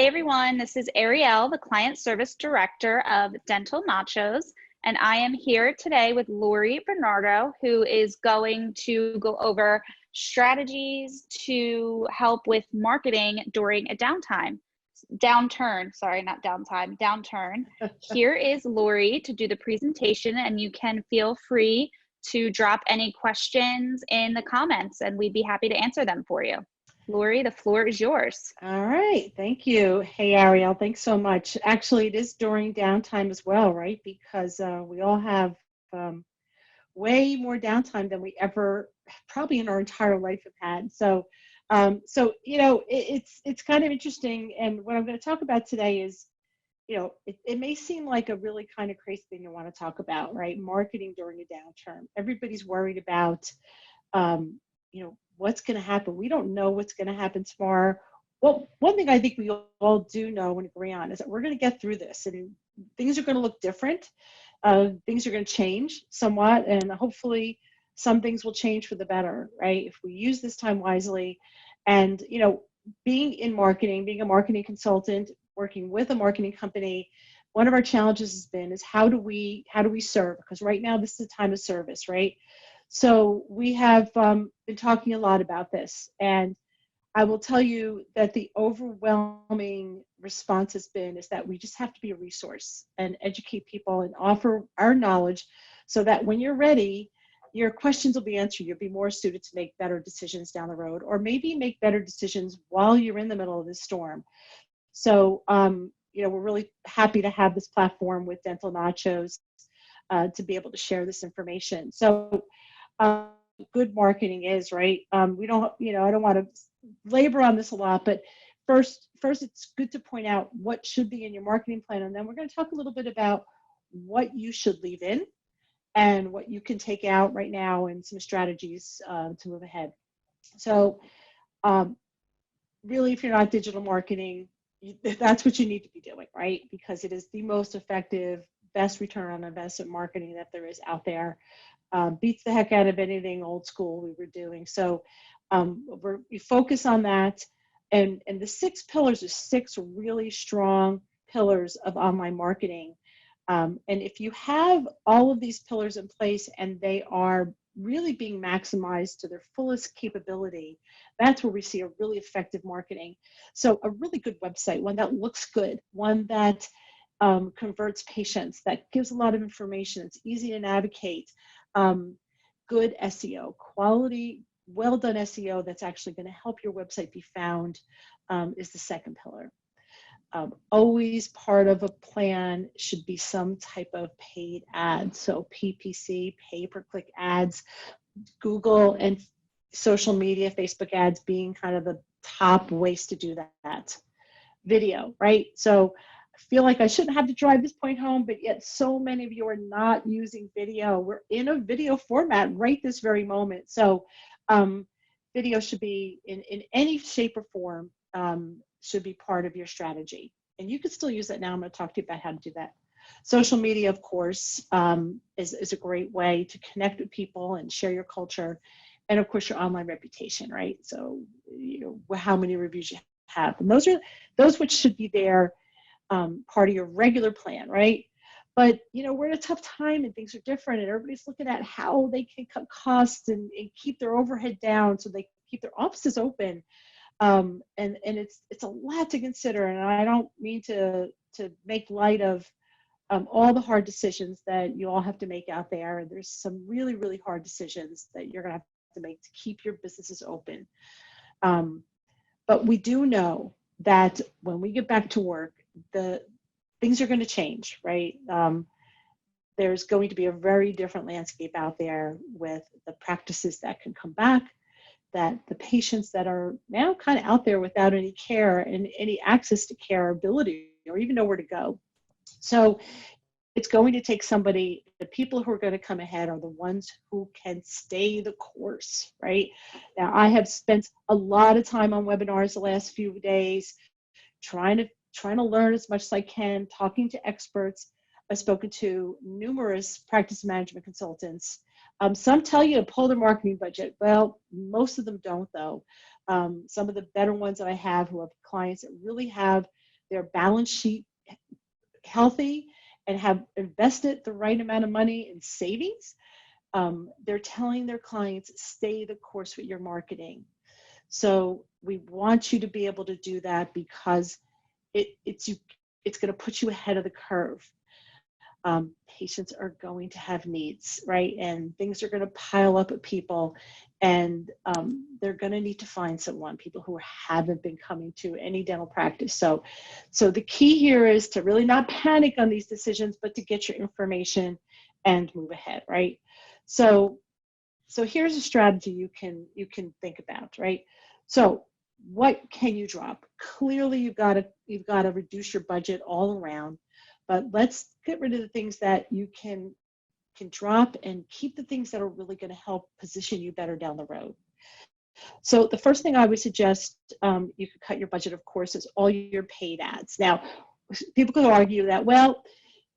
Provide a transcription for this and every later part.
everyone, this is Ariel, the Client Service Director of Dental Nachos, and I am here today with Lori Bernardo, who is going to go over strategies to help with marketing during a downturn, sorry, not downtime, downturn. Here is Lori to do the presentation, and you can feel free to drop any questions in the comments, and we'd be happy to answer them for you. Lori, the floor is yours. All right, thank you. Hey, Ariel, thanks so much. Actually, it is during downtime as well, right? Because we all have way more downtime than we ever, probably in our entire life, have had. So, it's kind of interesting. And what I'm going to talk about today is, it may seem like a really kind of crazy thing to want to talk about, right? Marketing during a downturn. Everybody's worried about, what's going to happen. We don't know what's going to happen tomorrow. Well, one thing I think we all do know and agree on is that we're going to get through this, and things are going to look different. Things are going to change somewhat, and hopefully some things will change for the better, right? If we use this time wisely. And, being in marketing, being a marketing consultant, working with a marketing company, one of our challenges has been is how do we serve? Because right now this is a time of service, right? So we have been talking a lot about this, and I will tell you that the overwhelming response has been is that we just have to be a resource and educate people and offer our knowledge so that when you're ready, your questions will be answered. You'll be more suited to make better decisions down the road, or maybe make better decisions while you're in the middle of the storm. So, we're really happy to have this platform with Dental Nachos to be able to share this information. So, good marketing is, right? We don't, I don't want to labor on this a lot, but first, it's good to point out what should be in your marketing plan. And then we're going to talk a little bit about what you should leave in and what you can take out right now and some strategies to move ahead. So really, if you're not digital marketing, that's what you need to be doing, right? Because it is the most effective, best return on investment marketing that there is out there. Beats the heck out of anything old school we were doing. So we focus on that. And the 6 pillars are 6 really strong pillars of online marketing. And if you have all of these pillars in place and they are really being maximized to their fullest capability, that's where we see a really effective marketing. So a really good website, one that looks good, one that converts patients, that gives a lot of information, it's easy to navigate, good SEO, quality, well done SEO that's actually going to help your website be found is the second pillar. Always part of a plan should be some type of paid ads. So PPC, pay-per-click ads, Google and social media, Facebook ads being kind of the top ways to do that. Video, right? So I feel like I shouldn't have to drive this point home, but yet so many of you are not using video. We're in a video format right this very moment. So video should be in any shape or form, should be part of your strategy. And you can still use that now. I'm going to talk to you about how to do that. Social media, of course, is a great way to connect with people and share your culture. And of course, your online reputation, right? So, how many reviews you have. And those which should be there, part of your regular plan, right? But, we're in a tough time and things are different, and everybody's looking at how they can cut costs and keep their overhead down so they keep their offices open. And it's a lot to consider, and I don't mean to make light of all the hard decisions that you all have to make out there. And there's some really, really hard decisions that you're going to have to make to keep your businesses open. But we do know that when we get back to work, the things are going to change, right? There's going to be a very different landscape out there with the practices that can come back, that the patients that are now kind of out there without any care and any access to care or ability or even know where to go. So it's going to take somebody, the people who are going to come ahead are the ones who can stay the course, right? Now, I have spent a lot of time on webinars the last few days, trying to learn as much as I can, talking to experts. I've spoken to numerous practice management consultants. Some tell you to pull their marketing budget. Well, most of them don't, though. Some of the better ones that I have who have clients that really have their balance sheet healthy and have invested the right amount of money in savings, they're telling their clients, stay the course with your marketing. So we want you to be able to do that because it's going to put you ahead of the curve. Patients are going to have needs, right? And things are going to pile up at people, and they're going to need to find people who haven't been coming to any dental practice. So the key here is to really not panic on these decisions, but to get your information and move ahead, right? So here's a strategy you can think about, right? So what can you drop? Clearly, you've got to reduce your budget all around, but let's get rid of the things that you can drop and keep the things that are really going to help position you better down the road. So the first thing I would suggest, you could cut your budget, of course, is all your paid ads. Now, people could argue that, well,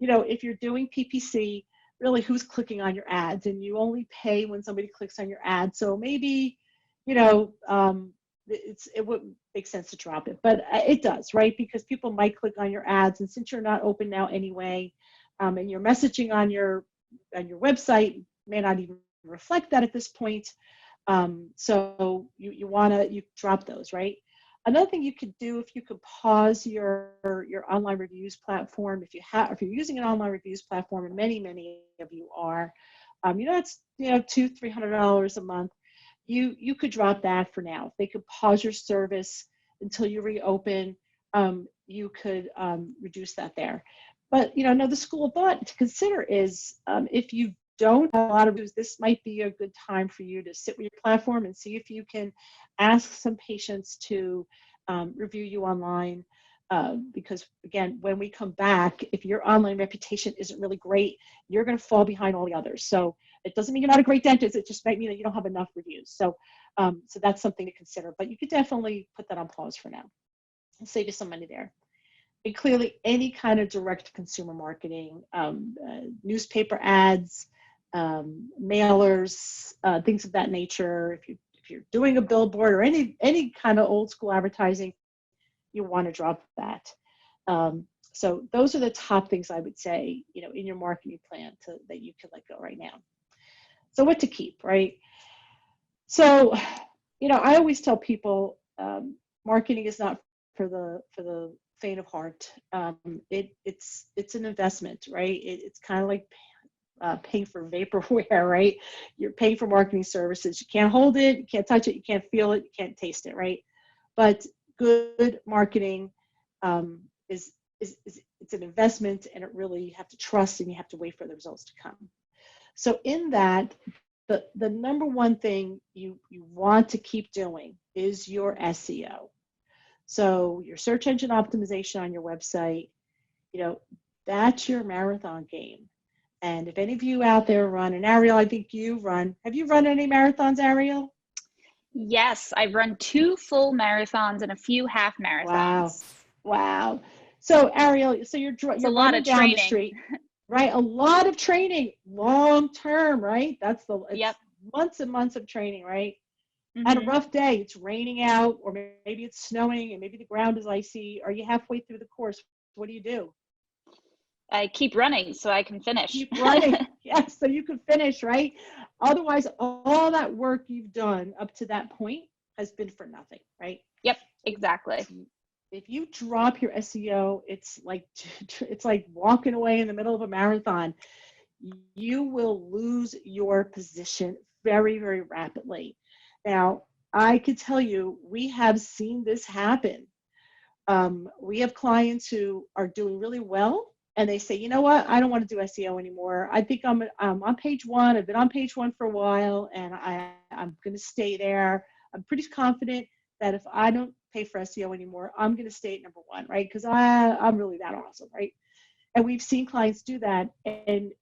if you're doing PPC, really who's clicking on your ads, and you only pay when somebody clicks on your ad. So maybe, it wouldn't make sense to drop it, but it does, right? Because people might click on your ads, and since you're not open now anyway, and your messaging on your website may not even reflect that at this point. So you drop those, right? Another thing you could do, if you could pause your online reviews platform, if you're using an online reviews platform, and many of you are, it's $200-300 a month. You could drop that for now. If they could pause your service until you reopen, you could reduce that there. But another school of thought to consider is, if you don't have a lot of reviews, this might be a good time for you to sit with your platform and see if you can ask some patients to review you online. Because again, when we come back, if your online reputation isn't really great, you're going to fall behind all the others. So it doesn't mean you're not a great dentist. It just might mean that you don't have enough reviews. So that's something to consider. But you could definitely put that on pause for now and save you some money there. And clearly, any kind of direct-to-consumer marketing, newspaper ads, mailers, things of that nature. If you're doing a billboard or any kind of old school advertising, you want to drop that. So those are the top things I would say, in your marketing plan that you can let go right now. So what to keep, right? So, I always tell people, marketing is not for the faint of heart. It's an investment, right? It's kind of like paying for vaporware, right? You're paying for marketing services. You can't hold it, you can't touch it, you can't feel it, you can't taste it, right? But good marketing is it's an investment, and it really, you have to trust, and you have to wait for the results to come. So in that, the number one thing you want to keep doing is your SEO. So your search engine optimization on your website, that's your marathon game. And if any of you out there run, and Ariel, I think have you run any marathons, Ariel? Yes, I've run 2 full marathons and a few half marathons. Wow. So Ariel, you're running down the street, right? A lot of training, long term, right? Yep. Months and months of training, right? Mm-hmm. On a rough day, it's raining out, or maybe it's snowing, and maybe the ground is icy. Are you halfway through the course? What do? I keep running so I can finish. Keep running, yes, so you can finish, right? Otherwise, all that work you've done up to that point has been for nothing, right? Yep, exactly. If you drop your SEO, it's like walking away in the middle of a marathon. You will lose your position very, very rapidly. Now, I could tell you, we have seen this happen. We have clients who are doing really well, and they say, you know what, I don't want to do SEO anymore. I think I'm on page 1. I've been on page 1 for a while, and I'm going to stay there. I'm pretty confident that if I don't pay for SEO anymore, I'm going to stay at number 1, right? Because I'm really that awesome, right? And we've seen clients do that, and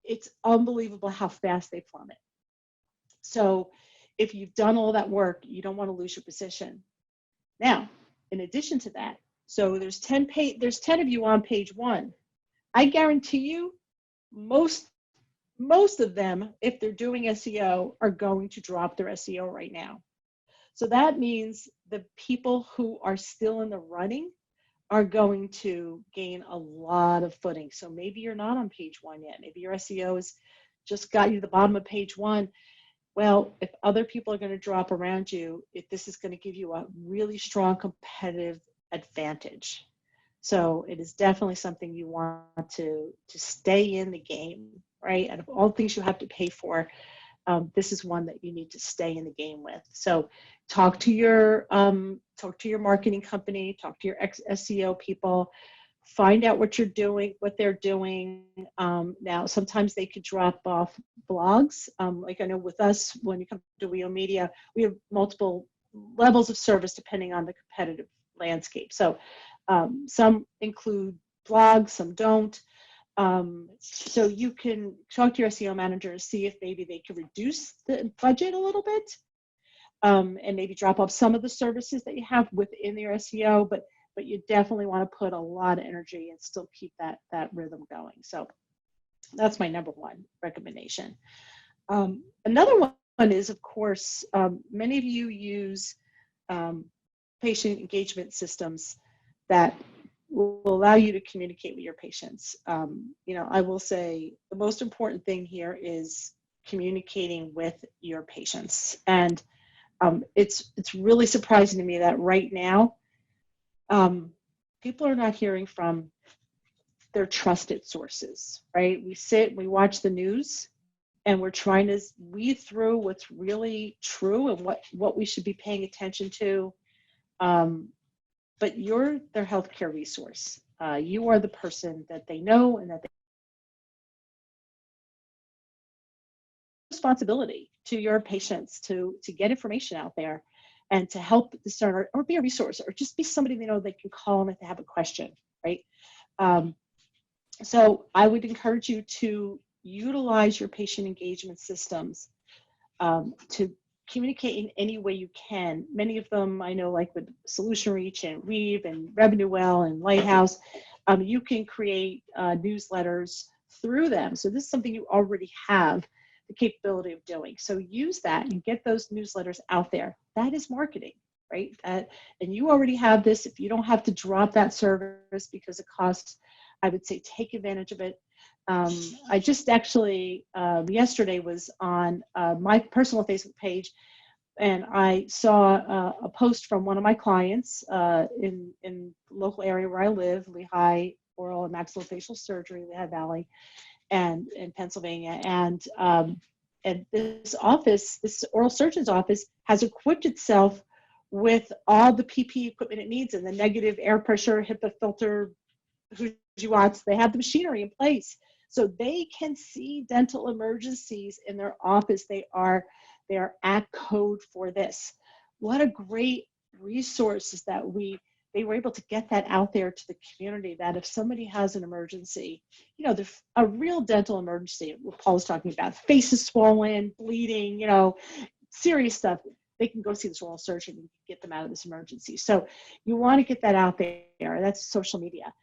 it's unbelievable how fast they plummet. So if you've done all that work, you don't want to lose your position. Now, in addition to that, so there's 10 of you on page 1. I guarantee you, most of them, if they're doing SEO, are going to drop their SEO right now. So that means the people who are still in the running are going to gain a lot of footing. So maybe you're not on page one yet. Maybe your SEO has just got you to the bottom of page one. Well, if other people are going to drop around you, this is going to give you a really strong competitive advantage. So it is definitely something you want to stay in the game, right? Out of all the things you have to pay for, this is one that you need to stay in the game with. So talk to your marketing company, talk to your SEO people, find out what you're doing, what they're doing. Now, sometimes they could drop off blogs. Like I know with us, when you come to WEO Media, we have multiple levels of service depending on the competitive landscape. So some include blogs, some don't. So you can talk to your SEO manager and see if maybe they can reduce the budget a little bit, and maybe drop off some of the services that you have within your SEO, but you definitely want to put a lot of energy and still keep that rhythm going. So that's my number one recommendation. Another one is, of course, many of you use patient engagement systems that will allow you to communicate with your patients. I will say the most important thing here is communicating with your patients. And it's really surprising to me that right now, people are not hearing from their trusted sources, right? We watch the news, and we're trying to weed through what's really true and what we should be paying attention to. But you're their healthcare resource. You are the person that they know and that they have responsibility to your patients to get information out there and to help discern or be a resource or just be somebody they know they can call them if they have a question, right? So I would encourage you to utilize your patient engagement systems to communicate in any way you can. Many of them I know, like with Solution Reach and Weave and Revenue Well and Lighthouse, you can create newsletters through them. So this is something you already have the capability of doing. So use that and get those newsletters out there. That is marketing, right? And you already have this. If you don't have to drop that service because it costs, I would say take advantage of it. I just actually yesterday was on my personal Facebook page, and I saw a post from one of my clients in the local area where I live, Lehigh Oral and Maxillofacial Surgery, Lehigh Valley, and in Pennsylvania. And this office, this oral surgeon's office, has equipped itself with all the PPE equipment it needs and the negative air pressure, HIPAA filter, watts. They have the machinery in place, so they can see dental emergencies in their office. They are at code for this. What a great resource is that they were able to get that out there to the community, that if somebody has an emergency, a real dental emergency, what Paul was talking about, face is swollen, bleeding, serious stuff, they can go see this oral surgeon and get them out of this emergency. So you want to get that out there. That's social media.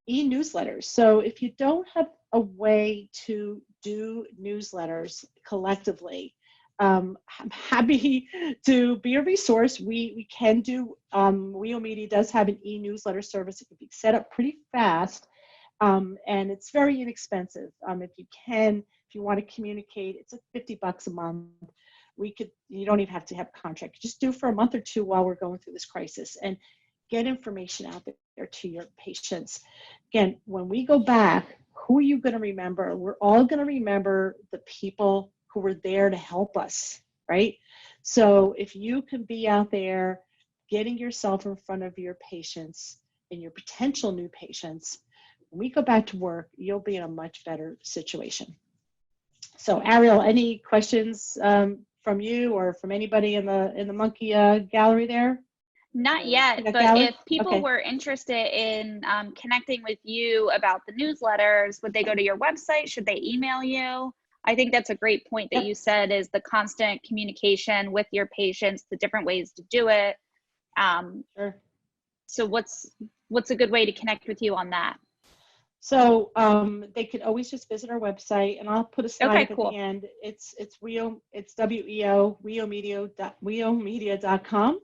E-newsletters. So if you don't have a way to do newsletters collectively, I'm happy to be a resource. We can do, WEO Media does have an e-newsletter service. It can be set up pretty fast, and it's very inexpensive. If you want to communicate, it's like $50 a month. You don't even have to have a contract. Just do it for a month or two while we're going through this crisis and get information out there to your patients. Again, when we go back, who are you going to remember? We're all going to remember the people who were there to help us, right? So if you can be out there getting yourself in front of your patients and your potential new patients, when we go back to work, you'll be in a much better situation. So Ariel, any questions from you or from anybody in the monkey gallery there? Not yet, but if people were interested in connecting with you about the newsletters, would they go to your website? Should they email you? I think that's a great point that you said, is the constant communication with your patients, the different ways to do it. Sure. So what's a good way to connect with you on that? So they could always just visit our website, and I'll put a slide at the end. It's WEO, it's WEO, weomedia.com.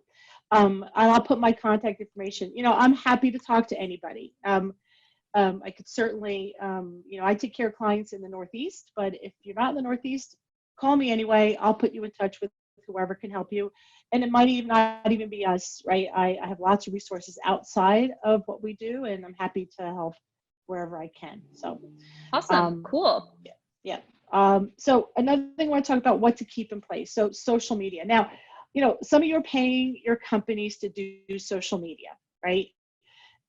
And I'll put my contact information. You know, I'm happy to talk to anybody. I could certainly, you know, I take care of clients in the Northeast, but if you're not in the Northeast, call me anyway. I'll put you in touch with whoever can help you. And it might even not even be us, right? I have lots of resources outside of what we do, and I'm happy to help wherever I can. So Awesome. Cool. yeah. So another thing I want to talk about, what to keep in place. So social media. Now, you know, some of you are paying your companies to do social media, right?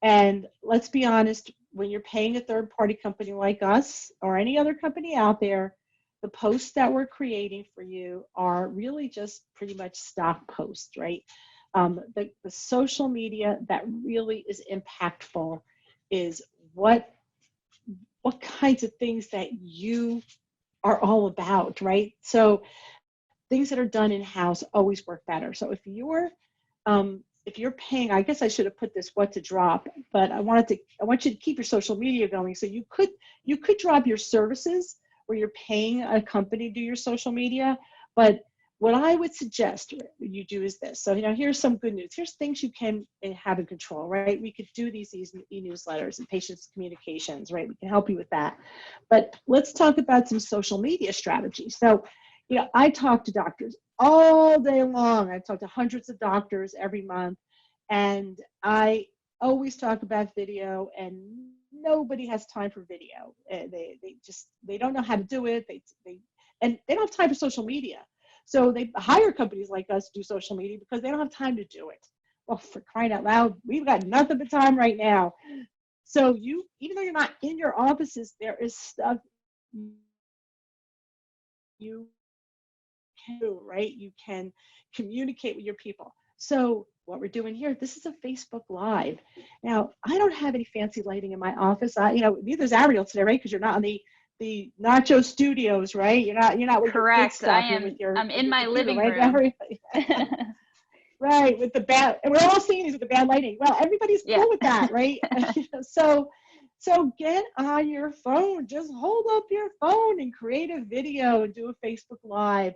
And let's be honest, when you're paying a third-party company like us or any other company out there, the posts that we're creating for you are really just pretty much stock posts, right? The social media that really is impactful is what kinds of things that you are all about, right? So things that are done in-house always work better. So if you're paying, I guess I should have put this what to drop, but I want you to keep your social media going. So you could drop your services where you're paying a company to do your social media. But what I would suggest you do is this. So, you know, here's some good news. Here's things you can have in control, right? We could do these e-newsletters and patients communications, right? We can help you with that. But let's talk about some social media strategies. So, you know, I talk to doctors all day long. I talk to hundreds of doctors every month, and I always talk about video, and nobody has time for video. They don't know how to do it. And they don't have time for social media. So they hire companies like us to do social media because they don't have time to do it. Well, for crying out loud, we've got nothing but time right now. So even though you're not in your offices, there is stuff you can do, right? You can communicate with your people. So what we're doing here, this is a Facebook Live. Now, I don't have any fancy lighting in my office. You know, neither is Ariel today, right? Because you're not on the Nacho Studios, right? You're not with Correct. your good stuff. I'm in my computer, living right? room. Right, with the bad, and we're all seeing these with the bad lighting. Well, everybody's cool with that, right? So get on your phone. Just hold up your phone and create a video and do a Facebook Live.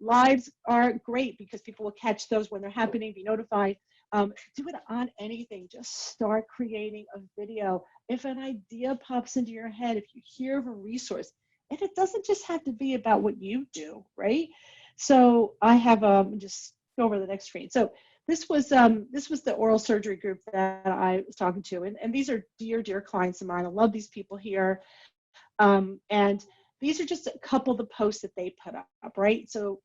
Lives are great because people will catch those when they're happening, be notified. Do it on anything. Just start creating a video. If an idea pops into your head, if you hear of a resource, and it doesn't just have to be about what you do, right? So I have just go over the next screen. So this was the oral surgery group that I was talking to, and these are dear clients of mine. I love these people here, and these are just a couple of the posts that they put up, right? So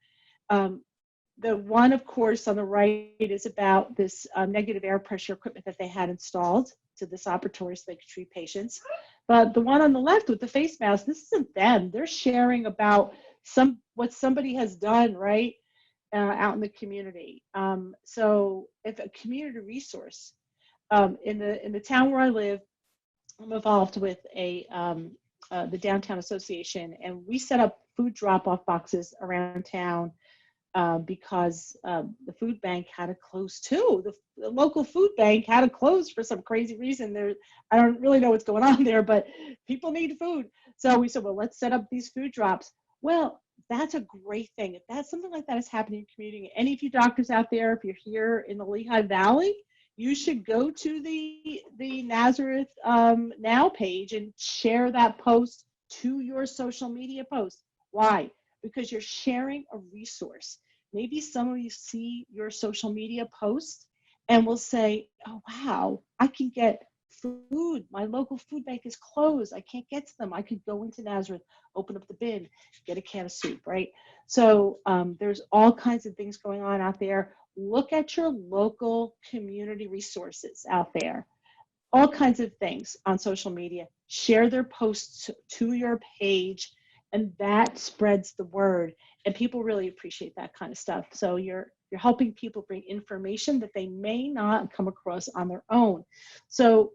the one, of course, on the right is about this negative air pressure equipment that they had installed to this operatory so they could treat patients. But the one on the left with the face mask, this isn't them. They're sharing about what somebody has done, right, out in the community. So if a community resource, in the town where I live, I'm involved with the Downtown Association, and we set up food drop-off boxes around town because the food bank had to close too. The local food bank had to close for some crazy reason. I don't really know what's going on there, but people need food. So we said, well, let's set up these food drops. Well, that's a great thing. If that's something like that is happening in your community, any of you doctors out there, if you're here in the Lehigh Valley, you should go to the Nazareth Now page and share that post to your social media post. Why? Because you're sharing a resource. Maybe some of you see your social media post and will say, oh, wow, I can get food. My local food bank is closed. I can't get to them. I could go into Nazareth, open up the bin, get a can of soup, right? So there's all kinds of things going on out there. Look at your local community resources out there. All kinds of things on social media. Share their posts to your page, and that spreads the word. And people really appreciate that kind of stuff. So you're helping people bring information that they may not come across on their own. So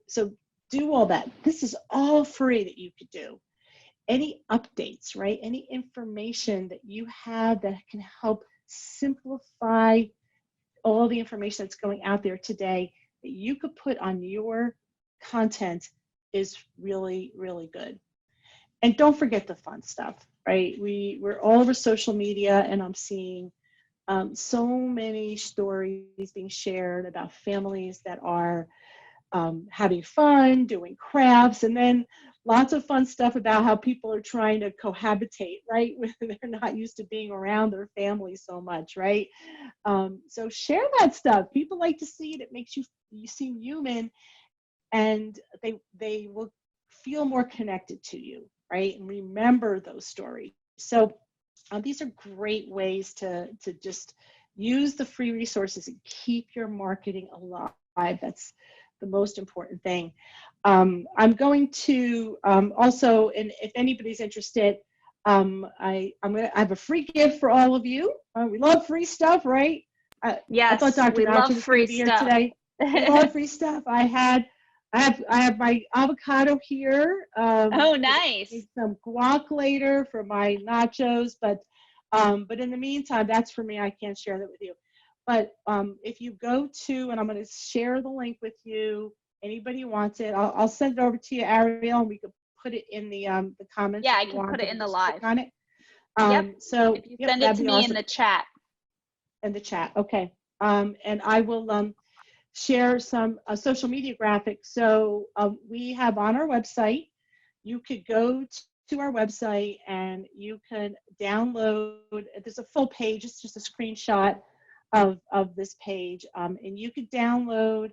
do all that. This is all free that you could do. Any updates, right? Any information that you have that can help simplify all the information that's going out there today that you could put on your content is really, really good. And don't forget the fun stuff, right? We're all over social media, and I'm seeing So many stories being shared about families that are having fun, doing crafts, and then lots of fun stuff about how people are trying to cohabitate, right? When they're not used to being around their family so much, right? So share that stuff. People like to see it. It makes you seem human, and they will feel more connected to you, right? And remember those stories. So these are great ways to just use the free resources and keep your marketing alive. That's the most important thing. I'm going to also, and if anybody's interested, I have a free gift for all of you. We love free stuff, right? I thought Yes, Dr. we Nacho love was going free to be here stuff. today. We love free stuff. I have my avocado here. Oh, Gonna nice. make some guac later for my nachos, but in the meantime, that's for me. I can't share that with you. But if you go to, and I'm going to share the link with you. Anybody wants it, I'll send it over to you, Ariel, and we could put it in the comments Yeah, if I you can want. put it You in can the just click live. on it. Yep. So If you yep, send it that'd to be me in awesome. the chat. In the chat, okay. And I will share some social media graphics. So we have on our website, you could go to our website and you can download, there's a full page, it's just a screenshot of this page. And you could download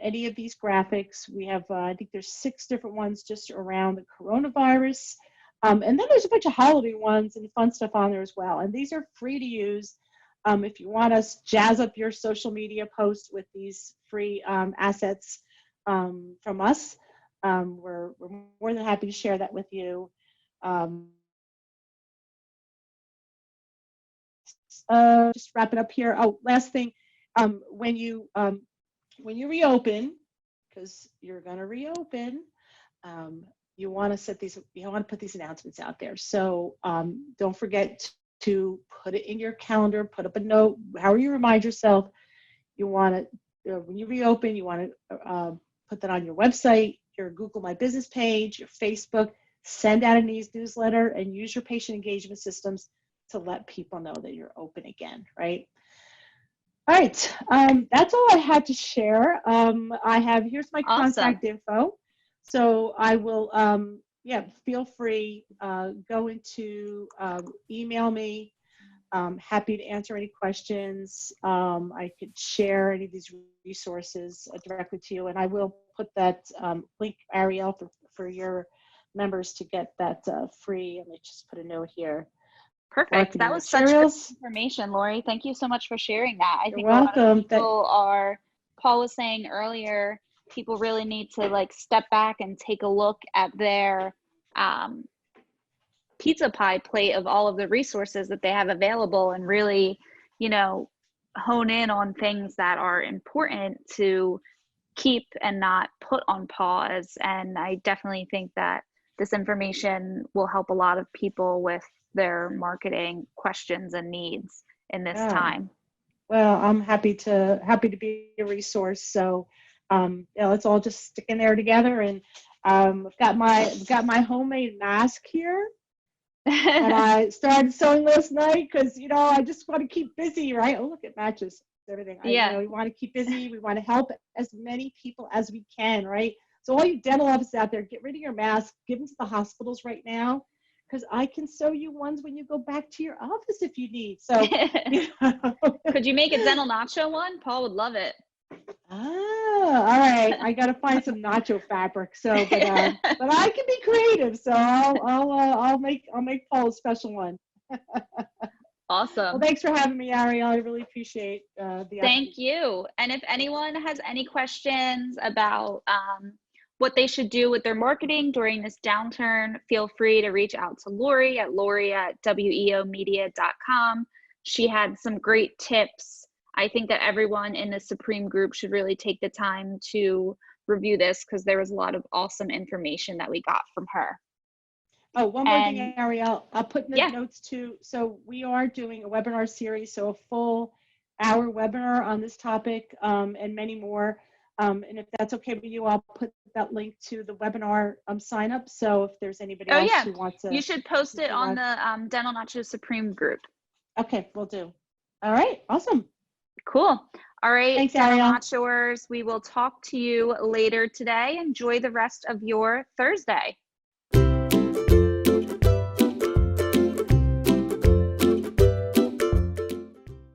any of these graphics. We have, I think there's 6 different ones just around the coronavirus. And then there's a bunch of holiday ones and fun stuff on there as well. And these are free to use. If you want to jazz up your social media post with these free assets from us, we're more than happy to share that with you. Just wrap it up here. Oh, last thing, when you reopen, because you're going to reopen, you want to put these announcements out there. So don't forget to put it in your calendar, put up a note, however you remind yourself. You want to, when you reopen, you want to put that on your website, your Google My Business page, your Facebook, send out a newsletter, and use your patient engagement systems to let people know that you're open again, right? All right, that's all I had to share. Here's my Awesome. contact info. So I will, yeah, feel free, go into, email me. Happy to answer any questions. I could share any of these resources directly to you, and I will put that link, Ariel, for your members to get that free. Let me just put a note here. Perfect. That Marketing was such great materials. information, Lori. Thank you so much for sharing that. I You're think a lot of welcome. people are, Paul was saying earlier, people really need to like step back and take a look at their pizza pie plate of all of the resources that they have available and really, you know, hone in on things that are important to keep and not put on pause. And I definitely think that this information will help a lot of people with their marketing questions and needs in this Yeah. time. Well, I'm happy to be a resource. So, yeah, let's all just stick in there together. And I've got my homemade mask here that I started sewing last night because I just want to keep busy, right? Oh, look, it matches everything. Yeah. We want to keep busy. We want to help as many people as we can, right? So all you dental offices out there, get rid of your masks, give them to the hospitals right now, because I can sew you ones when you go back to your office if you need. So, Could you make a dental nacho one? Paul would love it. All right. I got to find some nacho fabric. So, but I can be creative. So I'll make Paul a special one. Awesome. Well, thanks for having me, Ariel. I really appreciate the opportunity. Thank you. And if anyone has any questions about what they should do with their marketing during this downturn, feel free to reach out to Lori at weomedia.com. She had some great tips. I think that everyone in the Supreme group should really take the time to review this because there was a lot of awesome information that we got from her. Oh, one more thing, Ariel. I'll put in the notes too. So we are doing a webinar series, so a full hour webinar on this topic and many more. And if that's okay with you, I'll put that link to the webinar sign up. So if there's anybody else who wants to. You should post it on the Dental Nacho Supreme group. Okay, we'll do. All right, awesome. Cool. All right, Thanks, dental Ariel. Nachoers, we will talk to you later today. Enjoy the rest of your Thursday.